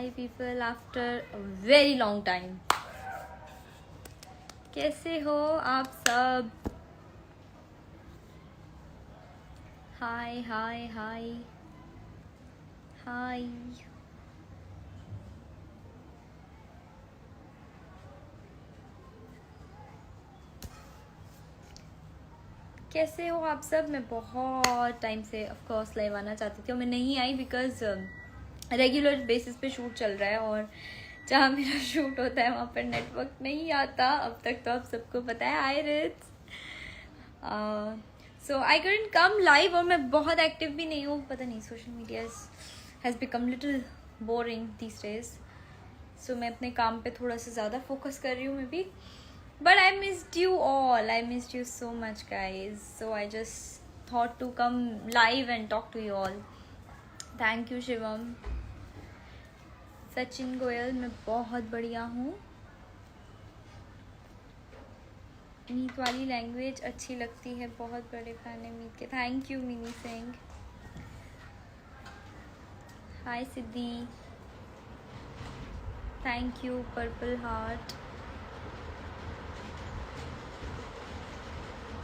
Hi people after a very long time. कैसे हो आप सब? हाय हाय हाय हाय. कैसे हो आप सब? मैं बहुत टाइम से ऑफ कोर्स लाइव आना चाहती थी और मैं नहीं आई बिकॉज रेगुलर बेसिस पे शूट चल रहा है और जहाँ मेरा शूट होता है वहाँ पर नेटवर्क नहीं आता अब तक. तो आप सबको पता है. आई रिट्स. सो आई couldn't कम लाइव और मैं बहुत एक्टिव भी नहीं हूँ. पता नहीं, social media has become little boring these days. So मैं अपने काम पे थोड़ा सा ज़्यादा फोकस कर रही हूँ may be. But I missed you all. I missed you so much, guys. So I just thought to come live and talk to you all. Thank you, Shivam. Sachin Goyal, मैं बहुत बढ़िया हूँ. मीत वाली लैंग्वेज अच्छी लगती है. बहुत बड़े फैन है मीत के. Thank you Mini Singh. Hi Siddhi. Thank you purple heart.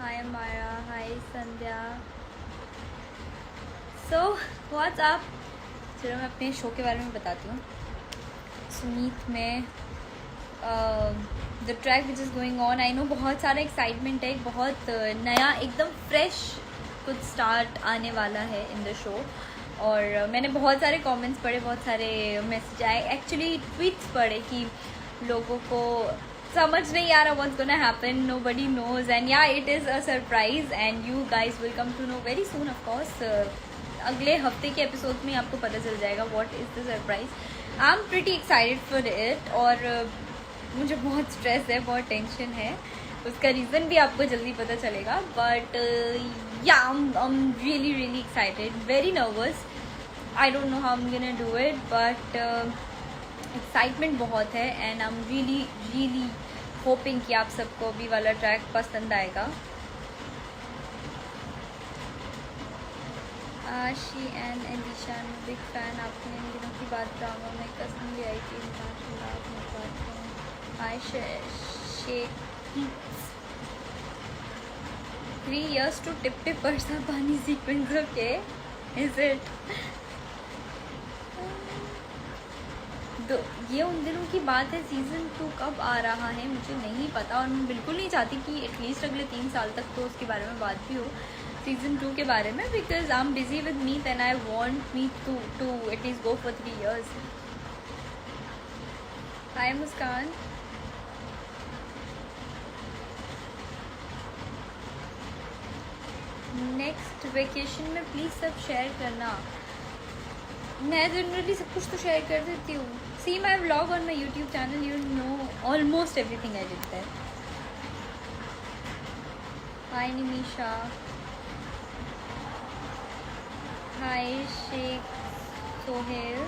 Hi Amara. Hi Sandhya. So what's up. चलो मैं अपने शो के बारे में बताती हूँ. सुमीत में the track which is going on. I know बहुत सारा एक्साइटमेंट है. बहुत नया एकदम फ्रेश कुछ स्टार्ट आने वाला है इन द शो. और मैंने बहुत सारे कमेंट्स पढ़े, बहुत सारे मैसेज आए, एक्चुअली ट्वीट्स पढ़े कि लोगों को समझ नहीं आ रहा what's gonna happen. Nobody knows and yeah it is a surprise and you guys will come to know very soon. Of course अगले हफ्ते के एपिसोड में आपको पता चल जाएगा what is the surprise. I am pretty excited for it. और मुझे बहुत स्ट्रेस है, बहुत टेंशन है. उसका रीज़न भी आपको जल्दी पता चलेगा. बट या I am really really excited. Very nervous. I don't know how I am gonna do it but excitement बहुत है. And I am really really hoping कि आप सबको भी वाला ट्रैक पसंद आएगा. आशी एंड एलिशा, बिग फैन. आपने इन दिनों की बात ड्रामा में कसम भी आई थी. Hi Shaikh. 3 years to Tip Tip Barsa Pani sequence. Okay is it. ये उन दिनों की बात है. सीज़न 2 कब आ रहा है मुझे नहीं पता. और मैं बिल्कुल नहीं चाहती कि एटलीस्ट अगले 3 साल तक तो उसके बारे में बात भी हो सीज़न 2 के बारे में. Because I am busy with Meet and I want Meet to at least go for 3 years. Hi Muskan. Next vacation में प्लीज़ सब शेयर करना. मैं जनरली सब कुछ तो शेयर कर देती हूँ. See my vlog on my YouTube channel. You know almost everything I did there. Hi Nimisha. Hi Shaikh Sohail.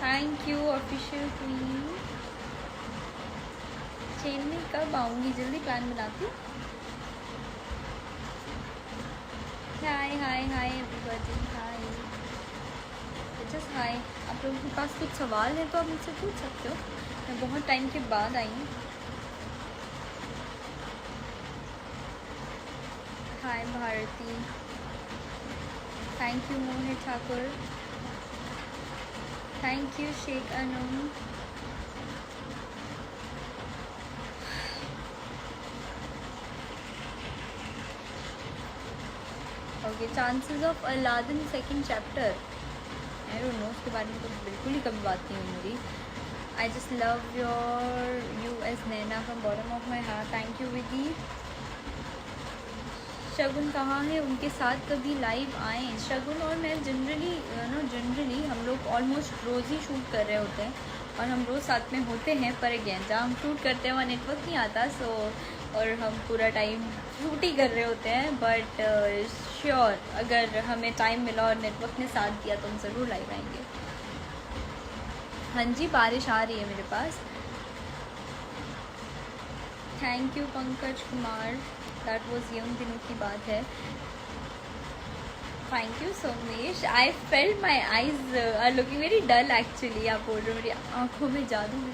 Thank you official queen. Chennai कब आऊँगी? जल्दी प्लान बनाती हूँ. Hi hi hi everybody. Hi just hi. आप लोगों के पास कुछ सवाल है तो आप मुझसे पूछ सकते हो. मैं बहुत टाइम के बाद आई हूँ. Hi Bharti. Thank you Mohit Thakur. Thank you Shaikh Anam. Okay. Chances of Aladdin second chapter. I don't know. उसके बारे में तो बिल्कुल ही कभी बात नहीं हुई मेरी. I just love your U S Naina from bottom of my heart. Thank you विदी. शगुन कहाँ है? उनके साथ कभी लाइव आएँ. शगुन और मैं जनरली हम लोग ऑलमोस्ट रोज़ ही शूट कर रहे होते हैं और हम रोज़ साथ में होते हैं. पर अगेन जहाँ हम शूट करते हैं वहाँ नेटवर्क नहीं आता. सो और हम पूरा टाइम शूट ही कर रहे होते हैं. बट श्योर अगर हमें टाइम मिला और नेटवर्क ने साथ दिया तो हम ज़रूर लाइव आएंगे. हाँ जी बारिश आ रही है मेरे पास. Thank you Pankaj Kumar. That was ये उन दिनों की बात है. Thank you Somesh. I felt my eyes are looking very dull actually. आप बोल रहे हो मेरी आँखों में जादू है.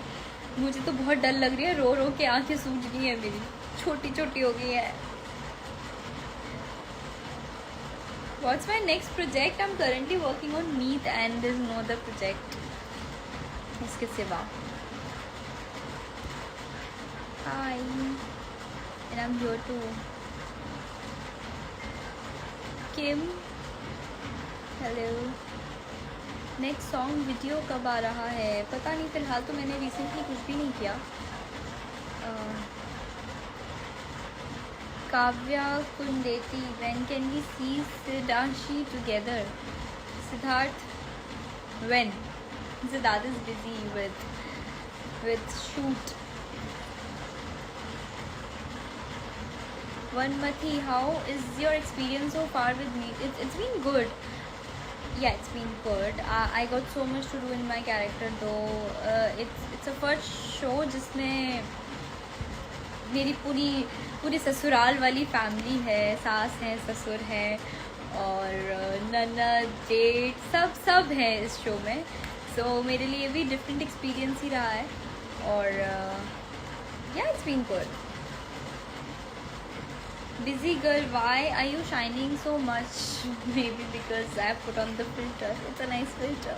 मुझे तो बहुत डर लग रही है. रो रो के आँखें सूज गई है मेरी, छोटी छोटी हो गई है. What's my next project? I'm currently working on Meet and there's no other project इसके सिवा. Hi, and I'm here too. Kim, hello. Next song video कब आ रहा है पता नहीं. फ़िलहाल तो मैंने रिसेंटली कुछ भी नहीं किया. Kavya कुंडेती, when can we see Siddharshi together? Siddharth, when? Siddharth is busy with shoot. Vanmati, how is your experience so far with me? It's been good. Yeah, it's been good. I got so much to do in my character though. It's a first show जिसमें मेरी पूरी ससुराल वाली family है. सास है, ससुर है और ननद, जेठ, सब है इस शो में. सो मेरे लिए भी डिफरेंट एक्सपीरियंस ही रहा है. और या it's been good. Busy girl, why are you shining so much? Maybe because I put on the filter. It's a nice filter.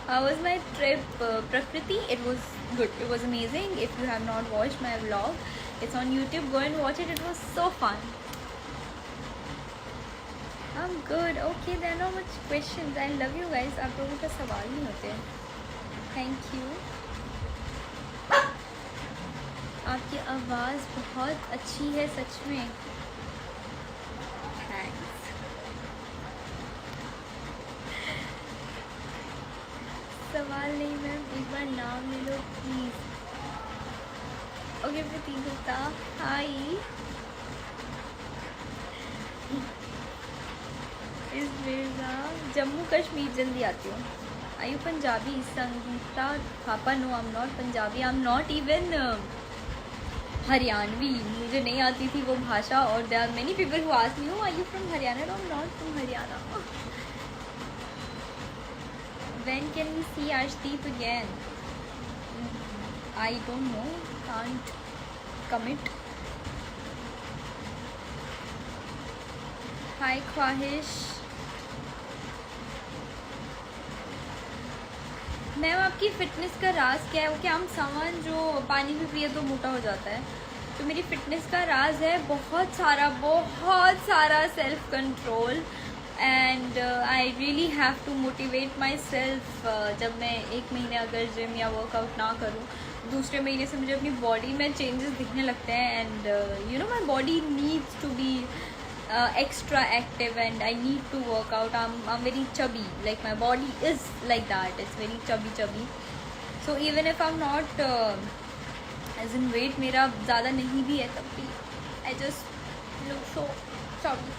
How was my trip, Prakriti? It was good. It was amazing. If you have not watched my vlog, it's on YouTube. Go and watch it. It was so fun. I'm good. Okay, there are not much questions. I love you guys. आप लोगों का सवाल नहीं होते. Thank you. आपकी आवाज़ बहुत अच्छी है सच में. थैंक्स. सवाल नहीं मैम, एक बार नाम ले लो please. Okay Prateek Gupta, hi. इस मिर्ज़ा, जम्मू कश्मीर जल्दी आती हूँ. I you Punjabi? Sangeeta Thapa, no I am not Punjabi. I am not even Haryanvi. मुझे नहीं आती थी वो भाषा. और there are many people who ask me, are you from Haryana? No, I am not from Haryana. When can we see Arshdeep again? I don't know, can't commit. Hi Khwahish. Ma'am आपकी fitness का राज क्या है? वो क्या हम सामान जो पानी भी पिए तो मोटा हो जाता है. तो मेरी फ़िटनेस का राज है बहुत सारा self control. And I really have to motivate myself. जब मैं एक महीने अगर जिम या वर्कआउट ना करूँ, दूसरे महीने से मुझे अपनी बॉडी में चेंजेस दिखने लगते हैं. And you know my body needs to be extra active and I need to work out. I'm very chubby, like my body is like that. It's very chubby. So even if I'm not as in weight मेरा ज़्यादा नहीं भी है तब भी I just look so chubby.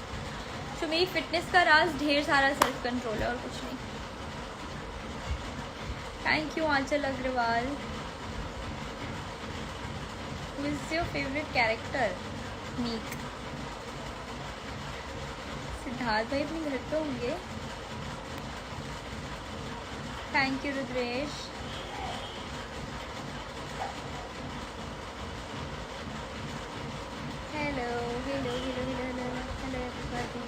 So मेरी fitness का राज ढेर सारा सेल्फ कंट्रोल है और कुछ नहीं. Thank you Aanchal Agarwal. Who is your favorite character? Meet. Siddharth भाई अपने घर पे होंगे. Thank you Rudresh. Hello everybody.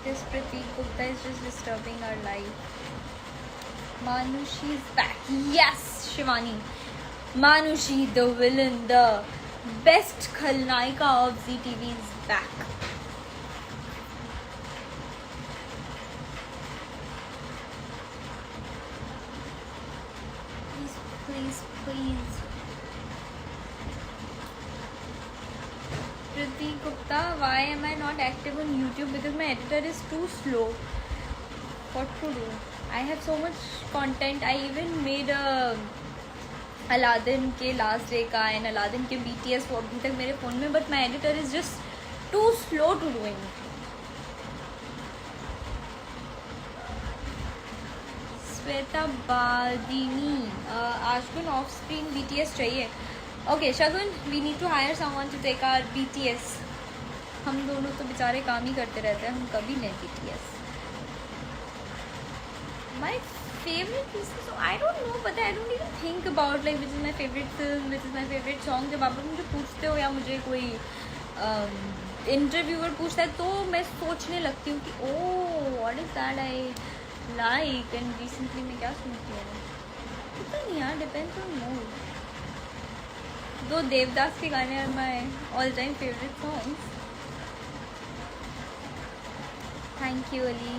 This Prateek Gupta is just disturbing our life. Manushi is back. Yes, Shivani. Manushi, the villain, the best खलनायिका of ZTV is back. Please. Prateek Gupta, why am I not active on YouTube? Because my editor is too slow. What to do? I have so much content. I even made a Aladdin के last day का end Aladdin के BTS वो अभी तक मेरे phone में. But my editor is just too slow to doing. Shweta Badini, आशगुन off screen BTS चाहिए. Okay Shagun, we need to hire someone to take our BTS हम दोनों तो बेचारे काम ही करते रहते हैं, हम कभी नहीं BTS। My favourite pieces, I don't no, but I don't even think about like which is my favourite film, which is my favourite song. जब आप लोग मुझे पूछते हो या मुझे कोई इंटरव्यूअर पूछता है तो मैं सोचने लगती हूँ कि oh what is that I like and recently मैं क्या सुनती हूँ, पता नहीं यार, डिपेंड्स ऑन मूड। दो देवदास के गाने are my all time favourite songs. Thank you Ali.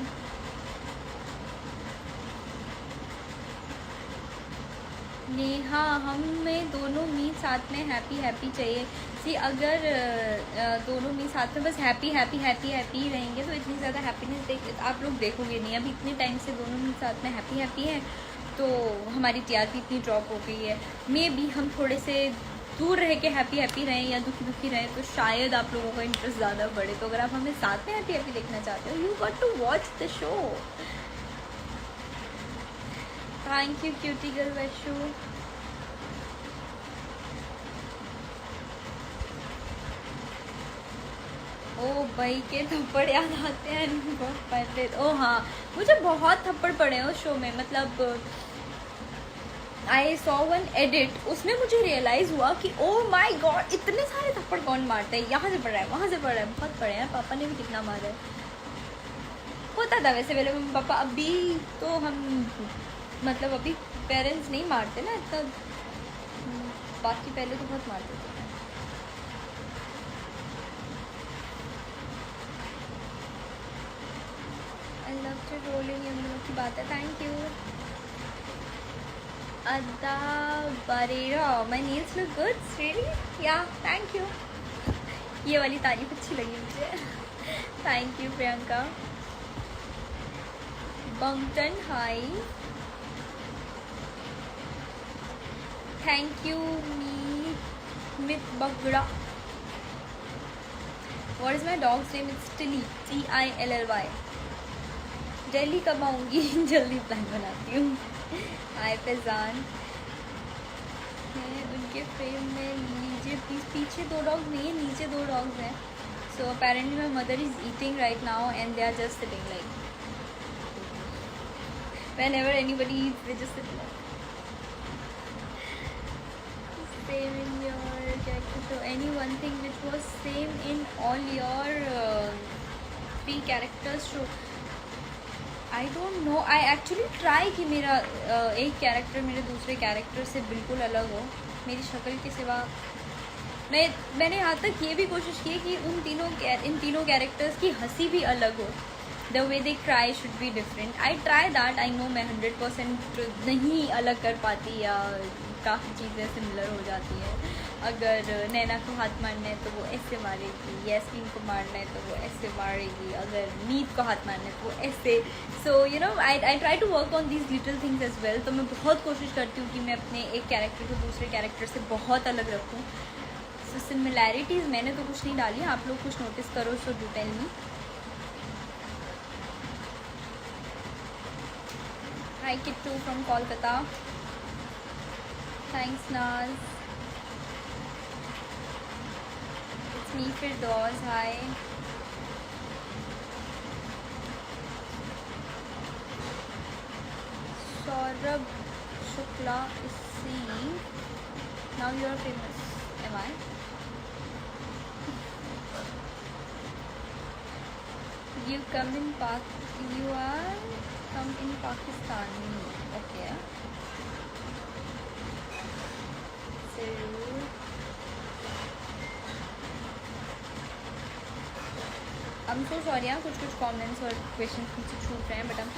Neha, हमें दोनों मीट साथ में हैप्पी हैप्पी चाहिए। सी अगर दोनों मीट साथ में बस हैप्पी हैप्पी हैप्पी हैप्पी रहेंगे तो इतनी ज़्यादा हैप्पीनेस आप लोग देखोगे नहीं। अभी इतने टाइम से दोनों मीट साथ में हैप्पी हैप्पी है तो हमारी TRP इतनी ड्रॉप हो गई है। मे बी हम थोड़े से दूर रह के हैप्पी हैप्पी रहें या दुखी दुखी रहें तो शायद आप लोगों का इंटरेस्ट ज़्यादा बढ़े। तो अगर आप हमें साथ में हैप्पी हैप्पी देखना चाहते हो, you got to watch the show. Thank you cutie girl Vaishu. ओ भाई के थप्पड़ याद आते हैं बहुत पहले। ओ हाँ, मुझे बहुत थप्पड़ पड़े हैं उस शो में। मतलब आई सॉ वन एडिट, उसमें मुझे रियलाइज़ हुआ कि ओ माई गॉड इतने सारे थप्पड़ कौन मारते हैं, यहाँ से पड़ रहा है वहाँ से पड़ रहा है, बहुत पड़े हैं। पापा ने भी कितना मारा है। होता था वैसे पहले मम्मी पापा, अभी तो हम मतलब अभी पेरेंट्स नहीं मारते ना इतना, बाकी पहले तो बहुत मारते थे। आई लव टू रोलिंग, हम लोग की बात है। Thank you Ada Barrera. My nails look good really, yeah thank you. ये वाली तारीफ अच्छी लगी मुझे। Thank you Priyanka. Bangtan hi, thank you Mit Bagda. What is my dog's name? It's Tilly, TILLY। Delhi कब आऊँगी? जल्दी प्लान बनाती हूँ। हाय फैजान। मैं उनके फ्रेम में लीजिए प्लीज। पीछे 2 डॉग्स नहीं है, नीचे 2 डॉग्स हैं। So apparently my mother is eating right now and they are just sitting like whenever anybody eats they just sit like same in your character show. Any one thing which was same in all your 3 characters show? I don't know. I actually try कि मेरा एक character मेरे दूसरे character से बिल्कुल अलग हो, मेरी शक्ल के सिवा। मैंने यहाँ तक ये भी कोशिश की कि इन तीनों कैरेक्टर्स की हंसी भी अलग हो। The way they cry should be different. I try that. I know मैं 100% नहीं अलग कर पाती या काफ़ी चीज़ें सिमिलर हो जाती हैं। अगर नैना को हाथ मारना है तो वो ऐसे मारेगी, यास्मीन को मारना है तो वो ऐसे मारेगी, अगर मीत को हाथ मारना है तो वो ऐसे। So you know I try to work on these little things as well. तो मैं बहुत कोशिश करती हूँ कि मैं अपने एक कैरेक्टर को दूसरे कैरेक्टर से बहुत अलग रखूँ। सो सिमिलैरिटीज़ मैंने तो कुछ नहीं डाली, आप लोग कुछ नोटिस करो so do tell me. Hi Kittu from Kolkata. Thanks Naz. It's me Firdaus. Hi. Saurabh Shukla is seeing. Now you are famous. Am I? You come in You are come in Pakistan. Okay. So I'm so sorry यार, कुछ comments और questions मुझसे छूट रहे हैं, but I'm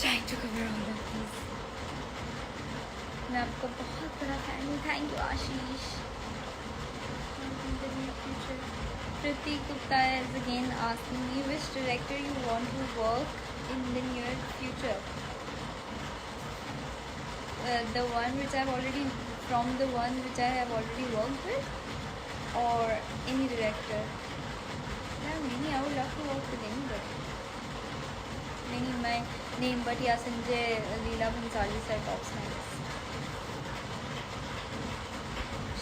trying to cover all of these. मैं आपको बहुत बड़ा फैन हूँ। Thank you Ashish. Pratik Gupta is again asking me which director you want to work in the near future. The one which I have already worked with, or any director. Yeah, maybe I would love to work with anybody. Maybe my name, but yeah, Sanjay Leela Bhansali sir tops my list.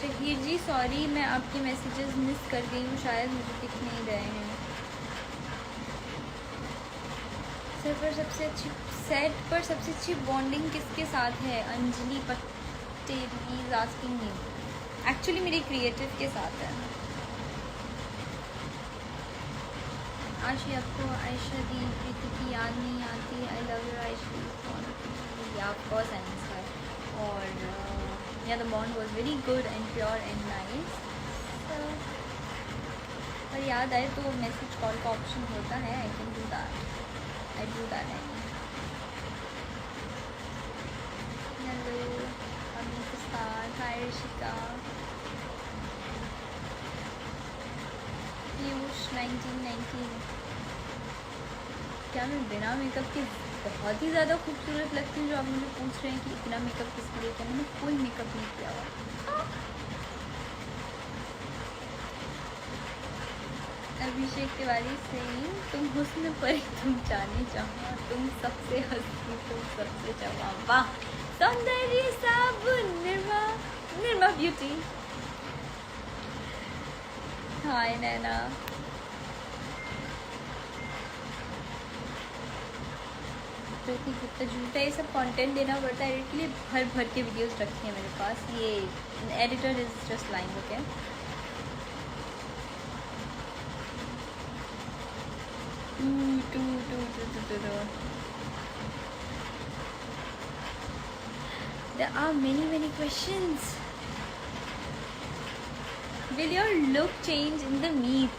Shaheer ji sorry, मैं आपके messages miss कर गई हूँ, शायद मुझे दिख नहीं रहे हैं। सेट पर सबसे अच्छी बॉन्डिंग किसके साथ है? Anjali Patel is asking me. Actually मेरी क्रिएटिव के साथ है। आशी, आपको आयशा दी प्रीति की याद नहीं आती? आई लव यू आयशा, या of course I miss her. और या the bond was very good and pure and nice. और याद आए तो मैसेज कॉल का ऑप्शन होता है, I can do that, I do that. Hello Amit star, hi Rishika, Piyush 1919। क्या मैं बिना मेकअप के बहुत ही ज़्यादा खूबसूरत लगती हूँ? जो आप मुझे पूछ रहे हैं कि इतना मेकअप किस लिए किया, मैंने कोई मेकअप नहीं किया हुआ। अभिषेक तिवारी सिंह, तुम हुस्न पर तुम जाने जहाँ, तुम सबसे हंसी तुम सबसे जवां, वाह सौंदर्य साबुन निर्मा ब्यूटी। हाय नैना, ज्योति गुप्ता, झूठा ये सब कंटेंट देना पड़ता है एडिट के लिए, भर भर के वीडियोस रखे हैं मेरे पास। ये editor is just lying, okay. There are many questions. Will your look change in the meet?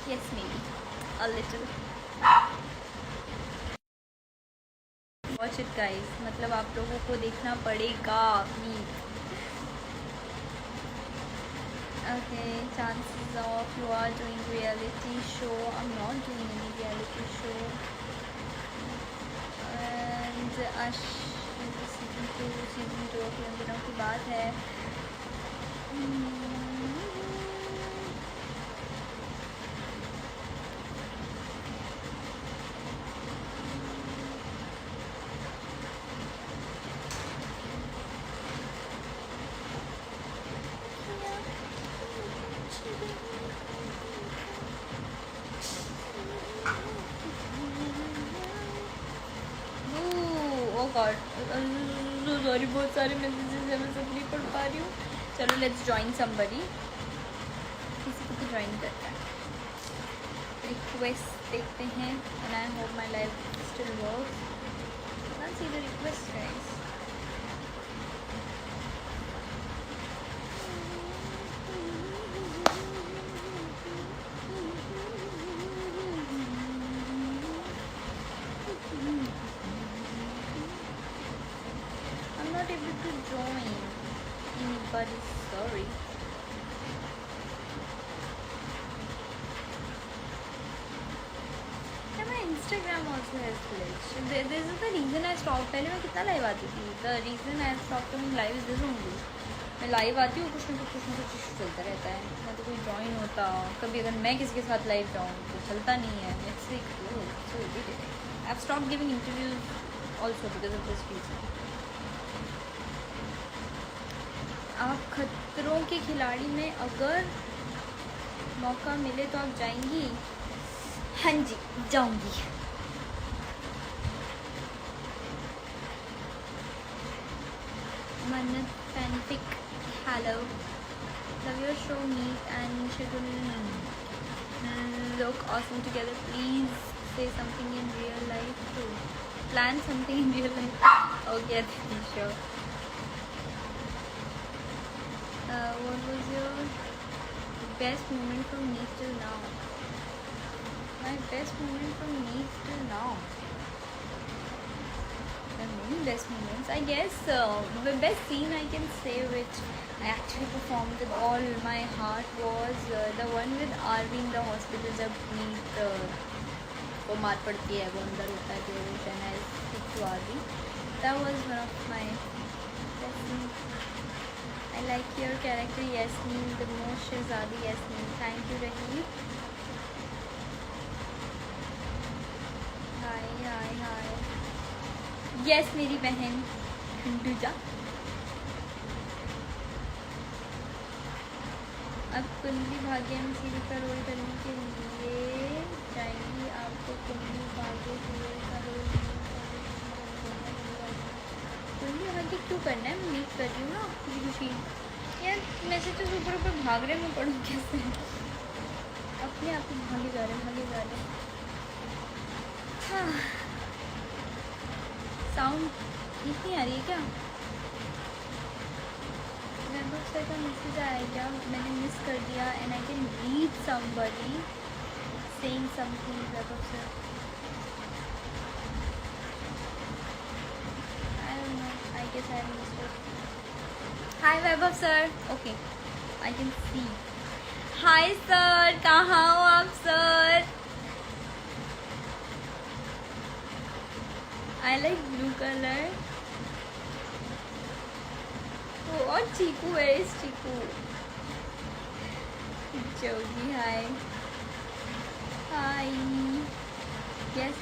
Yes, maybe a little. Watch it, guys. मतलब आप लोगों को देखना पड़ेगा meet. Okay, chances of you are doing reality show. I'm not doing any reality show. And season 2 के दिनों की बात है। सॉरी, बहुत सारे मैसेजेस हैं, मैं सब नहीं पढ़ पा रही हूँ। चलो लेट्स ज्वाइन समबडी, किसी को तो ज्वाइन करता है। रिक्वेस्ट देखते हैं, and I hope my life still works. Can see the request guys. Sorry. My Instagram also has glitch. This is the reason I stopped. पहले मैं कितना लाइव आती थी. The reason I stopped doing live is this only. मैं live आती हूँ, कुछ ना कुछ इशू चलता रहता है। ना तो कोई जॉइन होता, कभी अगर मैं किसी के साथ लाइव जाऊँ तो चलता नहीं है। It's like so irritating. I've stopped giving interviews also because of this reason. आप खतरों के खिलाड़ी में अगर मौका मिले तो आप जाएंगी? हाँ जी, जाऊंगी। Mannat fanfic, hello, love your show Meet and schedule look awesome together. Please say something in real life too. Plan something in real life. Okay, sure. What was your best moment from Meet till now? My best moment from Meet till now. There are many best moments. I guess the best scene I can say which I actually performed with all my heart was the one with Arvi in the hospital. जब Meet को मार पड़ती है, वो अंदर होता है जो then I speak to Arvi. That was one of my best scenes. I like your character Yasmin the most. Shehzadi Yasmin. Thank you Rahim. Hi. Yes मेरी बहन खंडूजा। अब कुंडली भाग्य में सीरियल का रोल करने के लिए जाएंगी, आपको कुंडली भाग्य सीरियल का रोल कुंडली भाग्य क्यों करना है? मैं मीट कर रही हूँ ना खुशी खुशी यार। मैसेजेस ऊपर ऊपर भाग रहे, मैं पढ़ूँ कैसे? अपने आप ही भागे जा रहे। हाँ, साउंड ठीक नहीं आ रही है क्या? वैभव सर का मैसेज आया क्या? मैंने मिस कर दिया and I can read somebody saying something. Vaibhav sir I don't know, I guess I missed it. Hi Vaibhav sir, okay I can see. Hi sir, कहाँ हो आप sir? I like blue colour. और चीकू है इस चीकू जोगी। हाय यस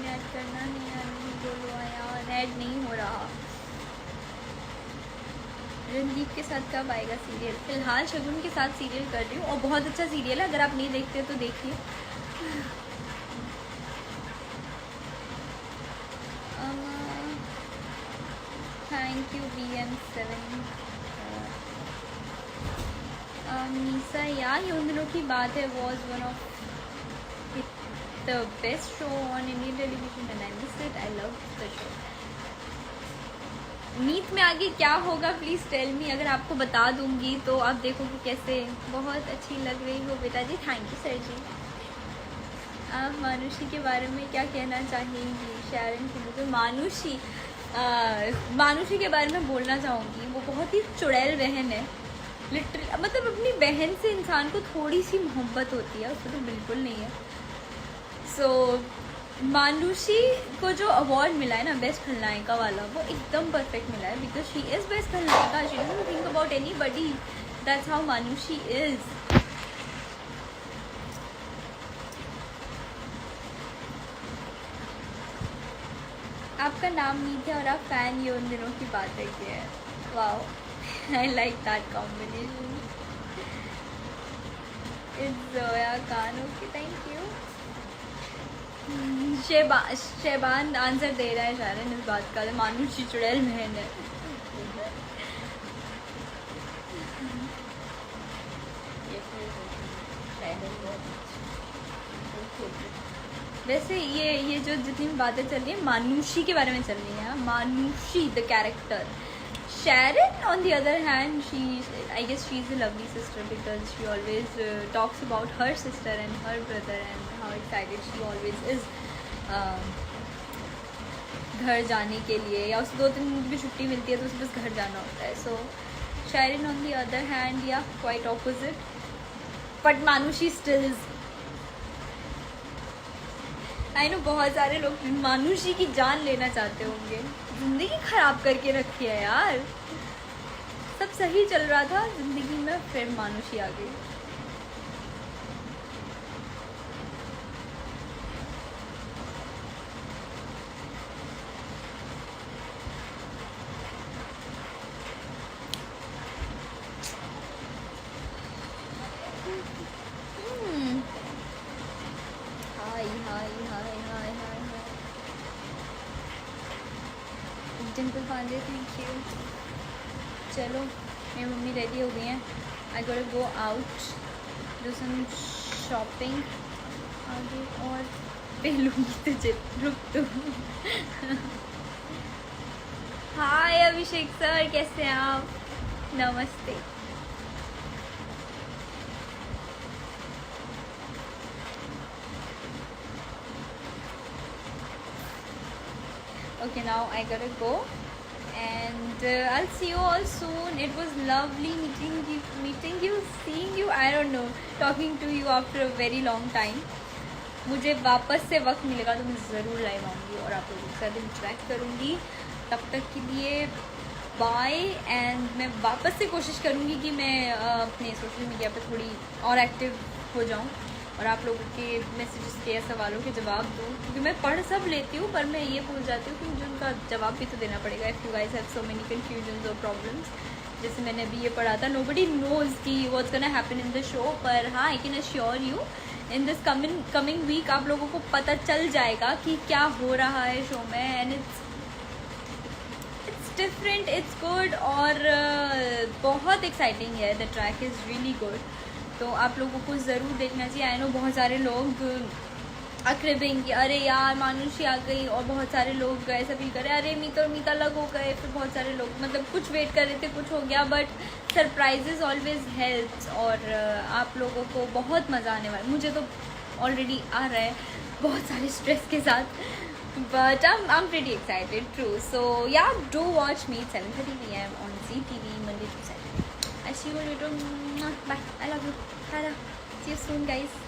ऐड करना है यार, नहीं बोलो यार, ऐड नहीं हो रहा। रणदीप के साथ कब आएगा सीरियल? फिलहाल शगुन के साथ सीरियल कर रही हूँ और बहुत अच्छा सीरियल है, अगर आप नहीं देखते तो देखिए। Thank you BM7। नीसा यार, ये उन दिनों की बात है, was one of the best show on Indian television and I miss it. I love the show. Meet में आगे क्या होगा प्लीज़ टेल मी, अगर आपको बता दूंगी तो आप देखोगे कैसे। बहुत अच्छी लग रही हो बेटा जी, थैंक यू सर जी। आप मानुषी के बारे में क्या कहना चाहेंगी? शैरन की तो मानुषी के बारे में बोलना चाहूँगी, वो बहुत ही चुड़ैल बहन है। लिटरली मतलब अपनी बहन से इंसान को थोड़ी सी मोहब्बत होती है, उसको तो बिल्कुल नहीं है। सो मानुषी को जो अवार्ड मिला है ना बेस्ट खलनायिका वाला, वो एकदम परफेक्ट मिला है, बिकॉज शी इज़ बेस्ट खलनायिका। She doesn't think about anybody, that's how Manushi is. आपका नाम मीत है और आप फैन, ये उन दिनों की बात है कि है। Wow, I like that combination. It's Zoya Khan, okay thank you. Sheban answer दे रहा है शायद इस बात का, मानुषी चुड़ैल बहन है। वैसे ये जो जितनी बातें चल रही है मानुषी के बारे में चल रही है, Manushi the character. Sharon on the other hand, I guess she's a lovely sister because she always talks about her sister and her brother and how excited she always is घर जाने के लिए, या उसे 2-3 दिन की छुट्टी मिलती है तो उसे बस घर जाना होता है। So Sharon on the other hand, yeah, quite opposite, but Manushi still is। I know बहुत सारे लोग मानुषी की जान लेना चाहते होंगे, जिंदगी खराब करके रखी है यार। सब सही चल रहा था जिंदगी में, फिर मानुषी आ गई। Dimple Pandey, thank you. चलो मेरी मम्मी रेडी हो गई हैं, I got go out do some shopping. आगे और पहलूंगी तुझे, रुक तू। हाय अभिषेक सर, कैसे हैं आप? नमस्ते। Okay, now I gotta go and I'll see you all soon. It was lovely meeting you, seeing you, I don't know, talking to you after a very long time. मुझे वापस से वक्त मिलेगा तो मैं ज़रूर लाइव आऊँगी और आप लोगों के साथ इंटरेक्ट करूँगी। तब तक के लिए बाय, एंड मैं वापस से कोशिश करूँगी कि मैं अपने सोशल मीडिया पे थोड़ी और एक्टिव हो जाऊँ और आप लोगों के मैसेजेस के या सवालों के जवाब दूँ, क्योंकि मैं पढ़ सब लेती हूँ पर मैं ये भूल जाती हूँ कि मुझे उनका जवाब भी तो देना पड़ेगा। If you guys have so many confusions और प्रॉब्लम्स, जैसे मैंने अभी ये पढ़ा था, nobody knows कि what's gonna happen in the show, पर हाँ I can assure you in this coming week आप लोगों को पता चल जाएगा कि क्या हो रहा है शो में, and it's different, it's good और बहुत एक्साइटिंग है. The track is really good, तो आप लोगों को ज़रूर देखना चाहिए. आई नो बहुत सारे लोग अक्रेबिंग कि अरे यार मानुषी आ गई, और बहुत सारे लोग ऐसा फील कर रहे अरे मीता और मीता अलग हो गए. फिर बहुत सारे लोग मतलब कुछ वेट कर रहे थे, कुछ हो गया, बट सरप्राइजेज ऑलवेज हेल्प्स, और आप लोगों को बहुत मज़ा आने वाला. मुझे तो ऑलरेडी आ रहा है बहुत सारे स्ट्रेस के साथ, but I'm pretty excited, true. So yeah, do watch me 7:30 p.m. on ZTV Monday to Saturday. I see you later. Bye. I love you. Bye. See you soon, guys.